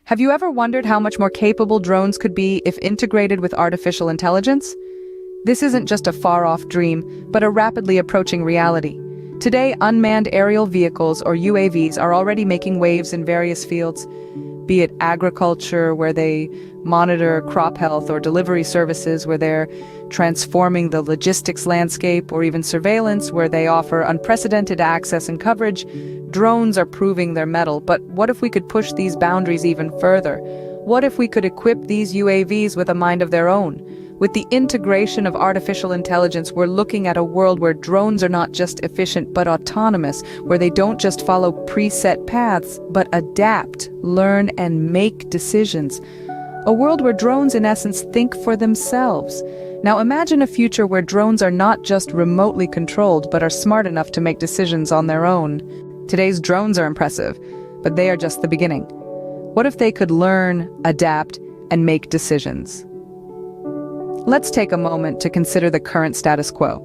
Have you ever wondered how much more capable drones could be if integrated with artificial intelligence? This isn't just a far-off dream, but a rapidly approaching reality. Today, unmanned aerial vehicles, or UAVs, are already making waves in various fields, be it agriculture, where they monitor crop health, or delivery services, where they're transforming the logistics landscape, or even surveillance, where they offer unprecedented access and coverage. Drones are proving their mettle, but what if we could push these boundaries even further? What if we could equip these UAVs with a mind of their own? With the integration of artificial intelligence, we're looking at a world where drones are not just efficient but autonomous, where they don't just follow preset paths, but adapt, learn, and make decisions. A world where drones, in essence, think for themselves. Now imagine a future where drones are not just remotely controlled, but are smart enough to make decisions on their own. Today's drones are impressive, but they are just the beginning. What if they could learn, adapt, and make decisions? Let's take a moment to consider the current status quo.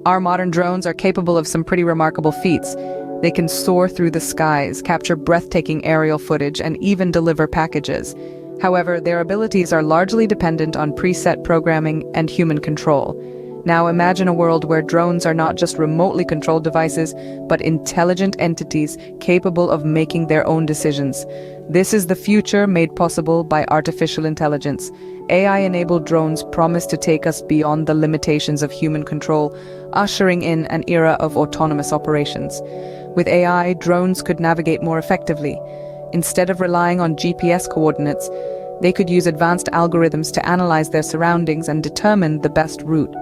Our modern drones are capable of some pretty remarkable feats. They can soar through the skies, capture breathtaking aerial footage, and even deliver packages. However, their abilities are largely dependent on preset programming and human control. Now imagine a world where drones are not just remotely controlled devices, but intelligent entities capable of making their own decisions. This is the future made possible by artificial intelligence. AI-enabled drones promise to take us beyond the limitations of human control, ushering in an era of autonomous operations. With AI, drones could navigate more effectively. Instead of relying on GPS coordinates, they could use advanced algorithms to analyze their surroundings and determine the best route.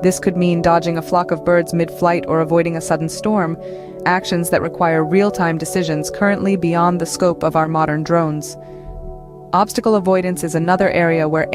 This could mean dodging a flock of birds mid-flight or avoiding a sudden storm, actions that require real-time decisions currently beyond the scope of our modern drones. Obstacle avoidance is another area where